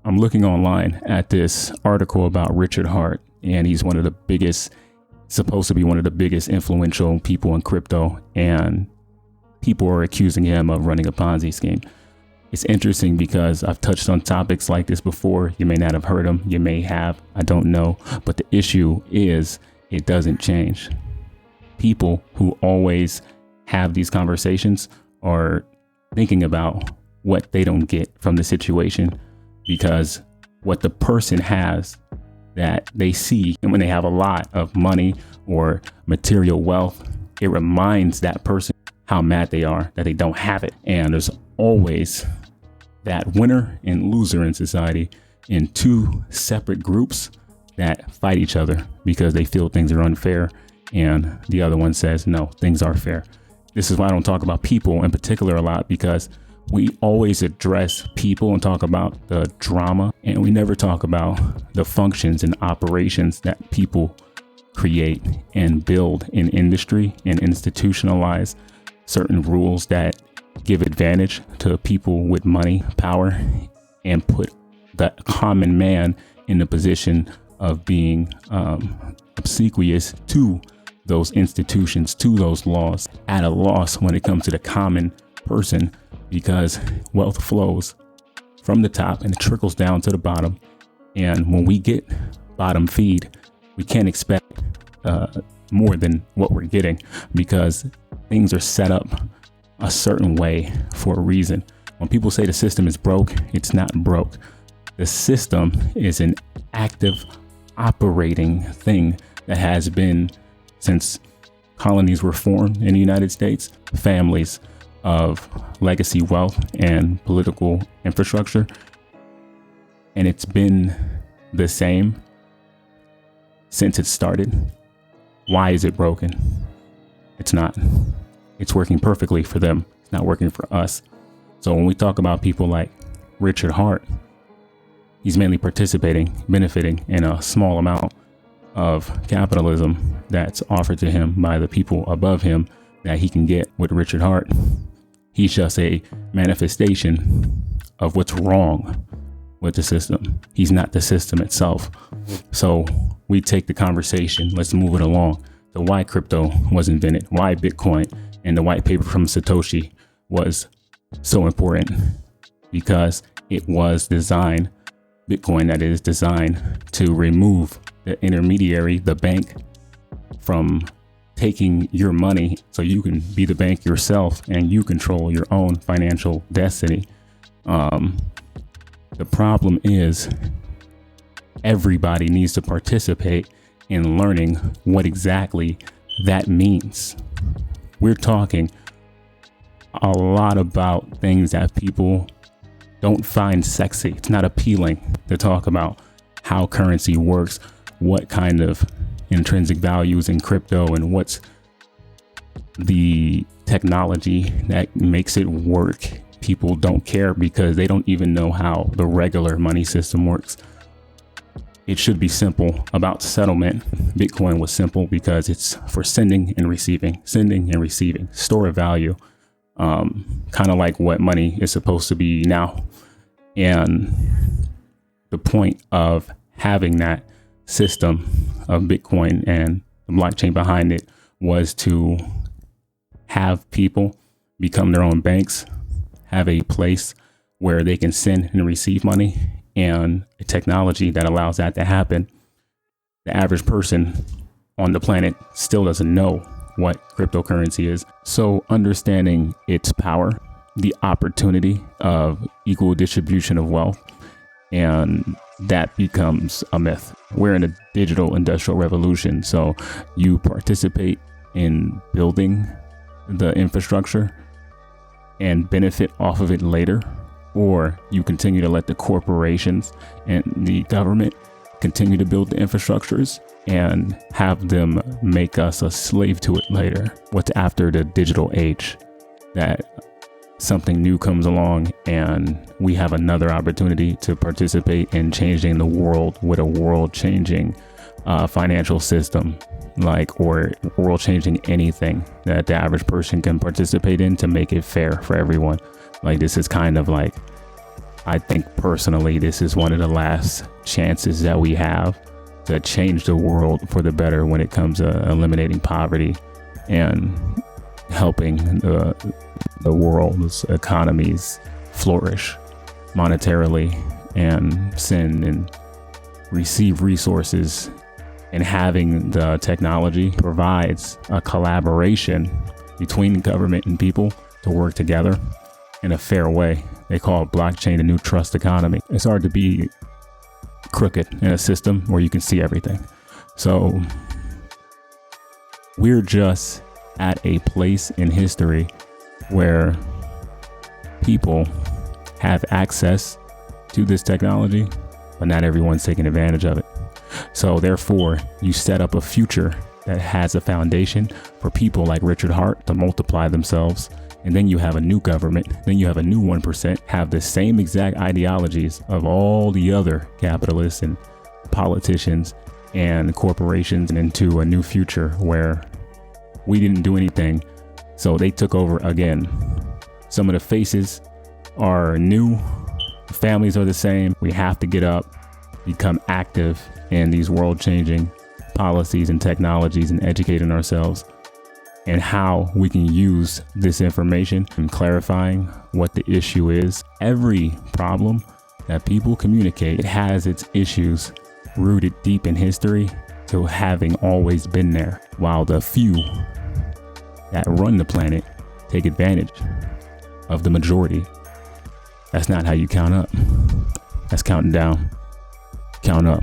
I'm looking online at this article about Richard Hart, and he's supposed to be one of the biggest influential people in crypto, and people are accusing him of running a Ponzi scheme. It's interesting because I've touched on topics like this before. You may not have heard them, you may have, I don't know. But the issue is it doesn't change. People who always have these conversations are thinking about what they don't get from the situation, because what the person has that they see, and when they have a lot of money or material wealth, it reminds that person how mad they are that they don't have it. And there's always that winner and loser in society in two separate groups that fight each other because they feel things are unfair, and the other one says, no, things are fair. This is why I don't talk about people in particular a lot, because we always address people and talk about the drama, and we never talk about the functions and operations that people create and build in industry and institutionalize certain rules that give advantage to people with money, power, and put the common man in the position of being obsequious to those institutions, to those laws, at a loss when it comes to the common person, because wealth flows from the top and it trickles down to the bottom. And when we get bottom feed, we can't expect more than what we're getting, because things are set up a certain way for a reason. When people say the system is broke, it's not broke. The system is an active operating thing that has been since colonies were formed in the United States. Families of legacy wealth and political infrastructure, and it's been the same since it started. Why is it broken? It's not. It's working perfectly for them. It's not working for us. So when we talk about people like Richard Hart, he's mainly participating, benefiting in a small amount of capitalism that's offered to him by the people above him that he can get with Richard Hart. He's just a manifestation of what's wrong with the system. He's not the system itself. So we take the conversation, let's move it along to why crypto was invented, why Bitcoin and the white paper from Satoshi was so important, because it was designed, Bitcoin that is, designed to remove the intermediary, the bank, from taking your money so you can be the bank yourself and you control your own financial destiny. The problem is everybody needs to participate in learning what exactly that means. We're talking a lot about things that people don't find sexy. It's not appealing to talk about how currency works, what kind of intrinsic values in crypto, and what's the technology that makes it work. People don't care because they don't even know how the regular money system works. It should be simple. About settlement, Bitcoin was simple because it's for sending and receiving, store of value, kind of like what money is supposed to be now. And the point of having that system of Bitcoin and the blockchain behind it was to have people become their own banks, have a place where they can send and receive money, and a technology that allows that to happen. The average person on the planet still doesn't know what cryptocurrency is. So understanding its power, the opportunity of equal distribution of wealth, and that becomes a myth. We're in a digital industrial revolution, so you participate in building the infrastructure and benefit off of it later, or you continue to let the corporations and the government continue to build the infrastructures and have them make us a slave to it later. What's after the digital age? That something new comes along and we have another opportunity to participate in changing the world with a world-changing financial system, or world-changing anything that the average person can participate in to make it fair for everyone. This is kind of like I think personally, this is one of the last chances that we have to change the world for the better when it comes to eliminating poverty and helping the world's economies flourish monetarily and send and receive resources. And having the technology provides a collaboration between government and people to work together in a fair way. They call blockchain the new trust economy. It's hard to be crooked in a system where you can see everything. So we're just at a place in history where people have access to this technology, but not everyone's taking advantage of it. So therefore, you set up a future that has a foundation for people like Richard Hart to multiply themselves. And then you have a new government, then you have a new 1%, have the same exact ideologies of all the other capitalists and politicians and corporations, and into a new future where we didn't do anything. So they took over again. Some of the faces are new, the families are the same. We have to get up, become active in these world-changing policies and technologies, and educating ourselves and how we can use this information and clarifying what the issue is. Every problem that people communicate, it has its issues rooted deep in history to having always been there, while the few that run the planet take advantage of the majority. That's not how you count up. That's counting down. Count up.